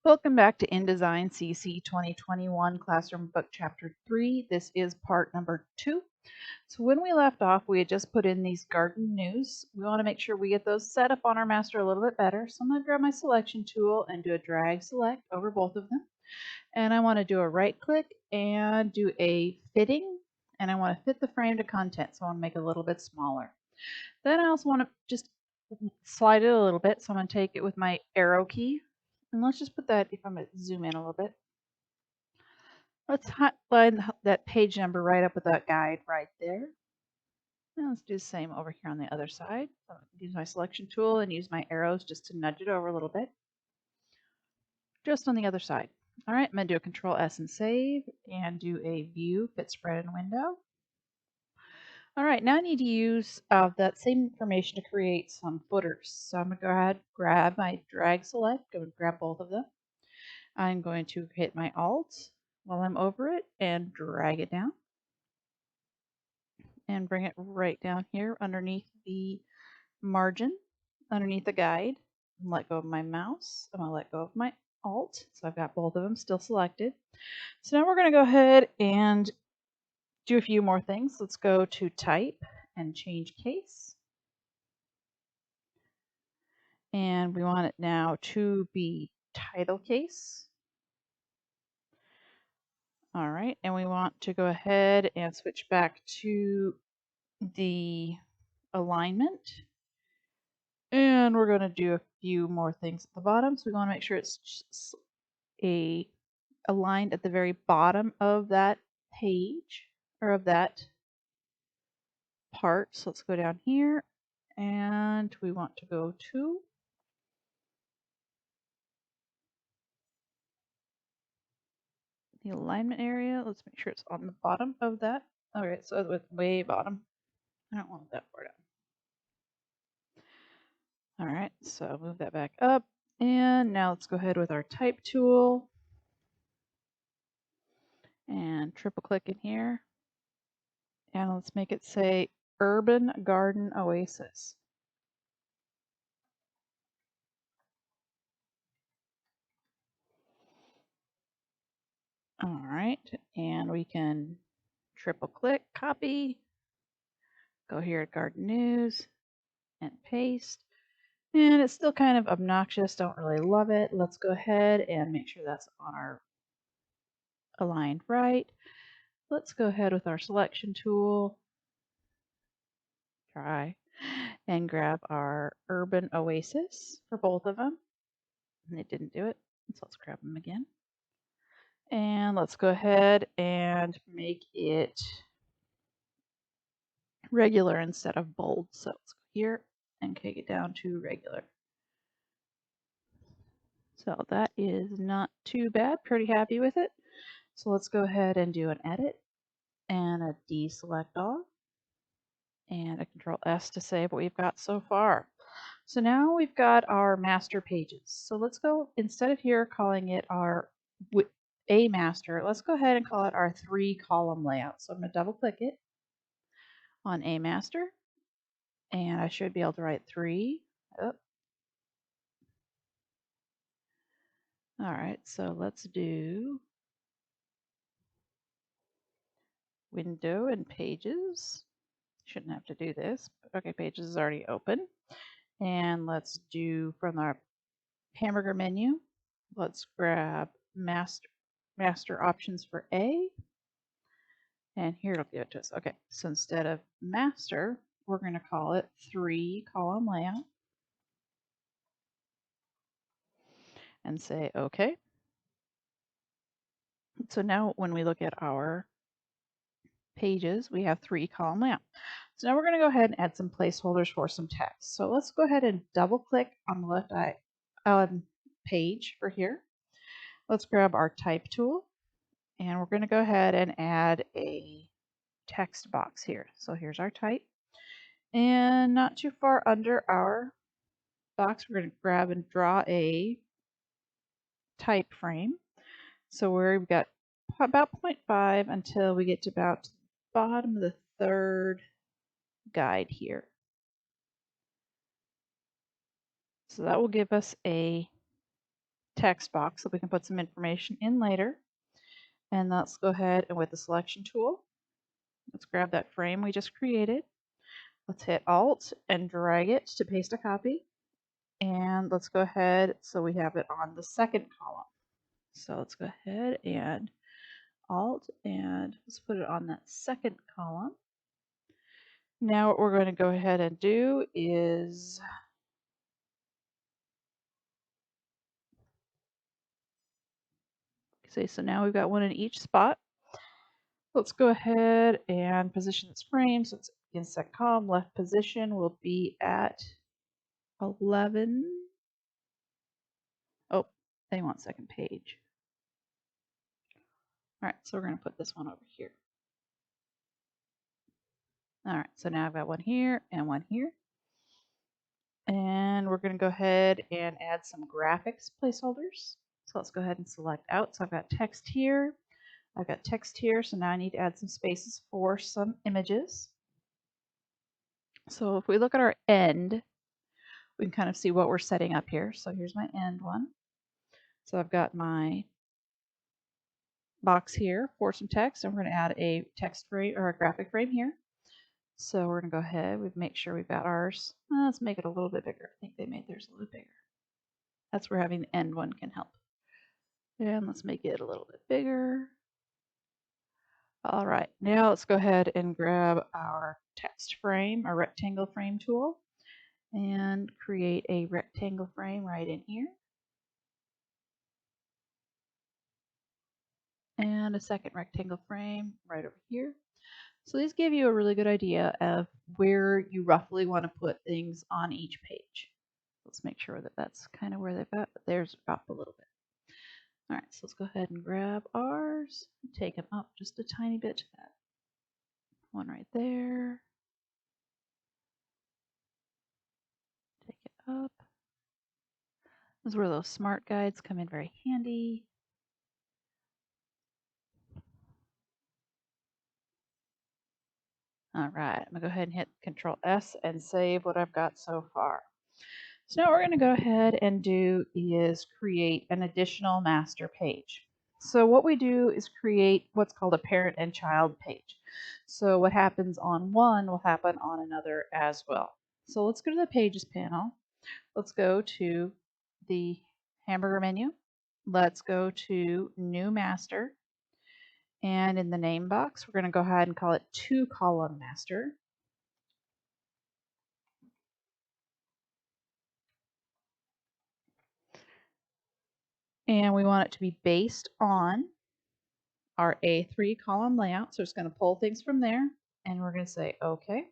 Welcome back to InDesign CC 2021 Classroom Book Chapter 3. This is part number 2. So when we left off, we had just put in these garden news. We want to make sure we get those set up on our master a little bit better. So I'm going to grab my selection tool and do a drag select over both of them. And I want to do a right click and do a fitting. And I want to fit the frame to content. So I want to make it a little bit smaller. Then I also want to just slide it a little bit. So I'm going to take it with my arrow key. And let's just put that, if I'm going to zoom in a little bit, let's highlight that page number right up with that guide right there. And let's do the same over here on the other side. So use my selection tool and use my arrows just to nudge it over a little bit. Just on the other side. All right, I'm going to do a Control S and save and do a view, fit spread and window. All right, now I need to use that same information to create some footers. So I'm going to go ahead, grab my drag select, go and grab both of them. I'm going to hit my Alt while I'm over it and drag it down and bring it right down here underneath the margin, underneath the guide, and let go of my mouse. I'm going to let go of my Alt. So I've got both of them still selected. So now we're going to go ahead and do a few more things. Let's go to Type and change case. And we want it now to be title case. All right, and we want to go ahead and switch back to the alignment. And we're going to do a few more things at the bottom. So we want to make sure it's aligned at the very bottom of that page or of that part. So let's go down here and we want to go to the alignment area. Let's make sure it's on the bottom of that. All right, so it's way bottom. I don't want that far down. All right, so move that back up. And now let's go ahead with our type tool and triple click in here. And let's make it say Urban Garden Oasis. All right, and we can triple click, copy, go here at Garden News, and paste. And it's still kind of obnoxious, don't really love it. Let's go ahead and make sure that's on our aligned right. Let's go ahead with our selection tool, try, and grab our Urban Oasis for both of them. And it didn't do it, so let's grab them again. And let's go ahead and make it regular instead of bold. So let's go here and take it down to regular. So that is not too bad, pretty happy with it. So let's go ahead and do an edit and a deselect all and a Control S to save what we've got so far. So now we've got our master pages. So let's go, instead of here calling it our A master, let's go ahead and call it our 3-column layout. So I'm going to double click it on A master and I should be able to write 3. Oh. All right, so let's do window and pages. Shouldn't have to do this. Okay, pages is already open. And let's do from our hamburger menu, let's grab master options for A. And here it'll give it to us. Okay, so instead of master, we're going to call it 3-column layout. And say OK. So now when we look at our pages, we have 3-column layout. So now we're going to go ahead and add some placeholders for some text. So let's go ahead and double click on the left page for here. Let's grab our type tool and we're going to go ahead and add a text box here. So here's our type. And not too far under our box, we're going to grab and draw a type frame. So we've got about 0.5 until we get to about the bottom of the 3rd guide here. So that will give us a text box so we can put some information in later. And let's go ahead and with the selection tool, let's grab that frame we just created. Let's hit Alt and drag it to paste a copy. And let's go ahead so we have it on the second column. So let's go ahead and Alt and let's put it on that second column. Now what we're going to go ahead and do is so now we've got one in each spot. Let's go ahead and position this frame. So it's in second column, left position will be at 11. Oh, they want second page. All right, so we're going to put this one over here. All right, so now I've got one here and one here. And we're going to go ahead and add some graphics placeholders. So let's go ahead and select out. So I've got text here. I've got text here. So now I need to add some spaces for some images. So if we look at our end, we can kind of see what we're setting up here. So here's my end one. So I've got my box here for some text, and we're going to add a text frame or a graphic frame here. So we're going to go ahead, we make sure we've got ours. Let's make it a little bit bigger. I think they made theirs a little bigger. That's where having the end one can help. And let's make it a little bit bigger. All right, now let's go ahead and grab our text frame, our rectangle frame tool, and create a rectangle frame right in here. And a second rectangle frame right over here. So these give you a really good idea of where you roughly want to put things on each page. Let's make sure that that's kind of where they've got, but theirs up a little bit. All right, so let's go ahead and grab ours, take them up just a tiny bit to that one right there. Take it up. This is where those smart guides come in very handy. All right, I'm gonna go ahead and hit Control S and save what I've got so far. So now what we're going to go ahead and do is create an additional master page. So what we do is create what's called a parent and child page. So what happens on one will happen on another as well. So let's go to the Pages panel. Let's go to the hamburger menu. Let's go to New Master. And in the name box, we're going to go ahead and call it 2-column master. And we want it to be based on our A3 column layout. So it's going to pull things from there, and we're going to say OK.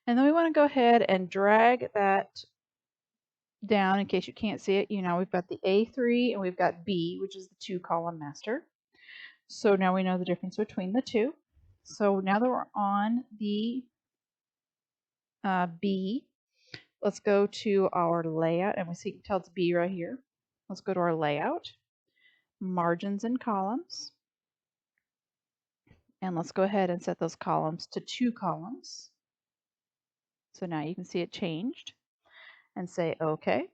And then we want to go ahead and drag that down in case you can't see it. You know, we've got the A3 and we've got B, which is the 2-column master. So now we know the difference between the two. So now that we're on the B, let's go to our layout, and we see it tells B right here. Let's go to our layout, margins and columns. And let's go ahead and set those columns to 2 columns. So now you can see it changed and say OK.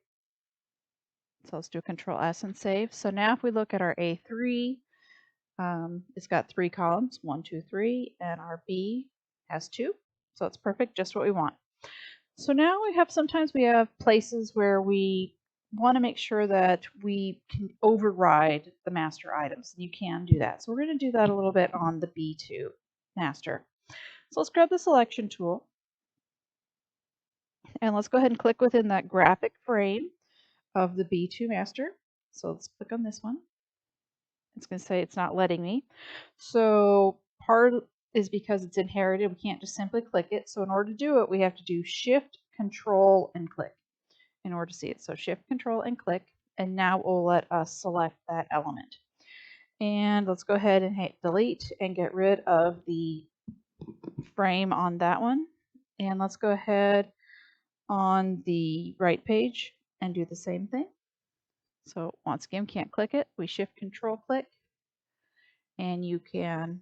So let's do Control S and save. So now if we look at our A3, it's got 3 columns, 1, 2, 3, and our B has 2. So it's perfect, just what we want. So now sometimes we have places where we want to make sure that we can override the master items. And you can do that. So we're going to do that a little bit on the B2 master. So let's grab the selection tool. And let's go ahead and click within that graphic frame of the B2 master. So let's click on this one. It's going to say it's not letting me. So part is because it's inherited. We can't just simply click it. So in order to do it, we have to do Shift, Control, and click in order to see it. So Shift, Control, and click. And now it will let us select that element. And let's go ahead and hit delete and get rid of the frame on that one. And let's go ahead on the right page and do the same thing. So once again, can't click it. We Shift Control click, and you can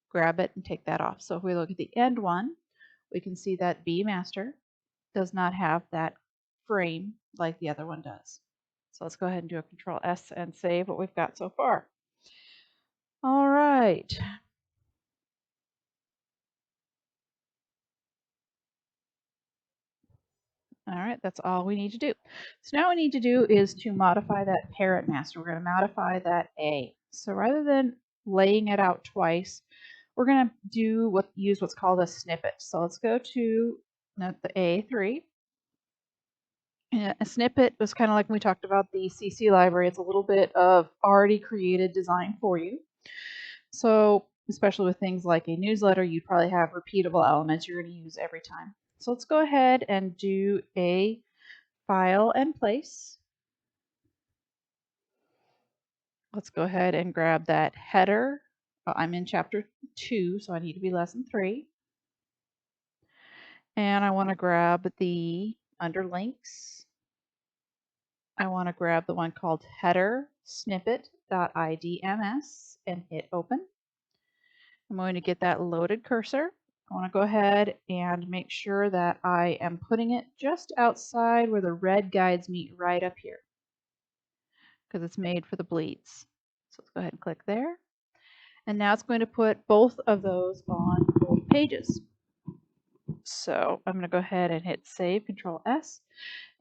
grab it and take that off. So if we look at the end one, we can see that B master does not have that frame like the other one does. So let's go ahead and do a Control S and save what we've got so far. All right. All right, that's all we need to do. So now what we need to do is to modify that parent master. We're going to modify that A. So rather than laying it out twice, we're going to use what's called a snippet. So let's go to the A3. And a snippet was kind of like when we talked about the CC library. It's a little bit of already created design for you. So especially with things like a newsletter, you'd probably have repeatable elements you're going to use every time. So let's go ahead and do a file and place. Let's go ahead and grab that header. I'm in chapter 2, so I need to be lesson 3. And I want to grab the under links. I want to grab the one called header snippet.idms and hit open. I'm going to get that loaded cursor. I want to go ahead and make sure that I am putting it just outside where the red guides meet, right up here, because it's made for the bleeds. So let's go ahead and click there. And now it's going to put both of those on both pages. So I'm going to go ahead and hit save, Control S.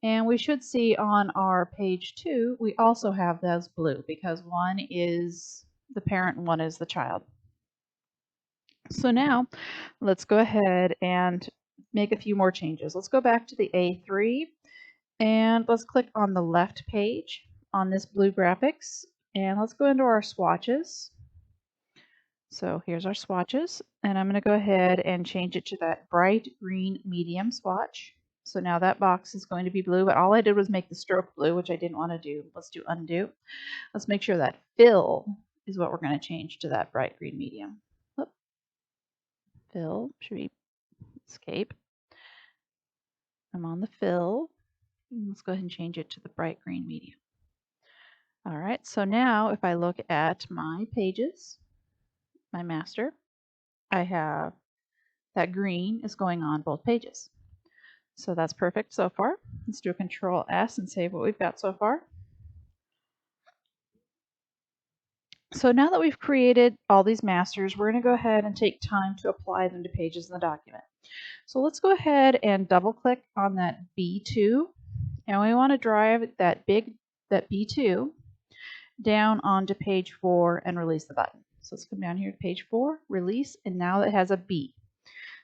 And we should see on our page 2, we also have those blue because one is the parent and one is the child. So now let's go ahead and make a few more changes. Let's go back to the A3 and let's click on the left page on this blue graphics and let's go into our swatches. So here's our swatches and I'm going to go ahead and change it to that bright green medium swatch. So now that box is going to be blue, but all I did was make the stroke blue, which I didn't want to do. Let's do undo. Let's make sure that fill is what we're going to change to that bright green medium. Oop. Fill should be escape. I'm on the fill. Let's go ahead and change it to the bright green medium. All right, so now if I look at my pages, my master, I have that green is going on both pages. So that's perfect so far. Let's do a Control S and save what we've got so far. So now that we've created all these masters, we're going to go ahead and take time to apply them to pages in the document. So let's go ahead and double click on that B2 and we want to drive that B2 down onto page 4 and release the button. So let's come down here to page 4, release, and now it has a B.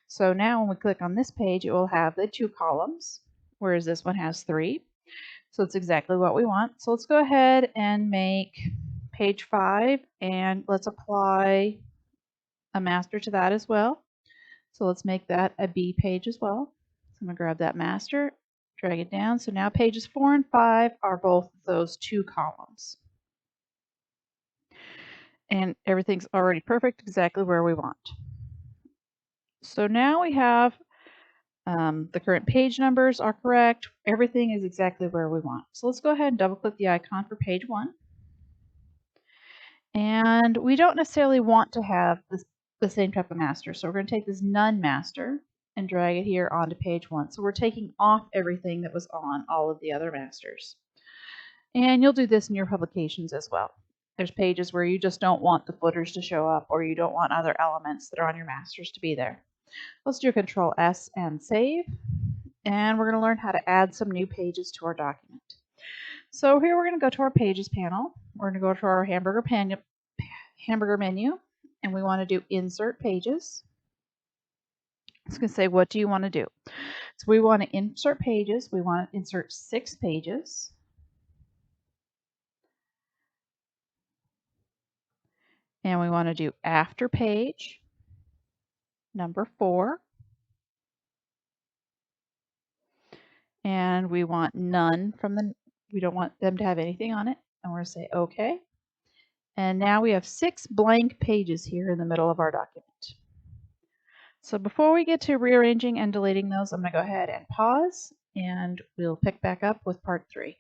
So now when we click on this page, it will have the 2 columns, whereas this one has 3. So it's exactly what we want. So let's go ahead and make page 5, and let's apply a master to that as well. So let's make that a B page as well. So I'm going to grab that master, drag it down. So now pages 4 and 5 are both those 2 columns. And everything's already perfect, exactly where we want. So now we have the current page numbers are correct. Everything is exactly where we want. So let's go ahead and double click the icon for page 1. And we don't necessarily want to have the same type of master. So we're going to take this none master and drag it here onto page 1. So we're taking off everything that was on all of the other masters. And you'll do this in your publications as well. There's pages where you just don't want the footers to show up or you don't want other elements that are on your masters to be there. Let's do Control S and save. And we're going to learn how to add some new pages to our document. So here we're going to go to our Pages panel. We're going to go to our hamburger menu, and we want to do Insert Pages. It's going to say, what do you want to do? So we want to insert pages. We want to insert 6 pages. And we want to do after page number 4. And we want none we don't want them to have anything on it. And we're going to say OK. And now we have 6 blank pages here in the middle of our document. So before we get to rearranging and deleting those, I'm going to go ahead and pause and we'll pick back up with part 3.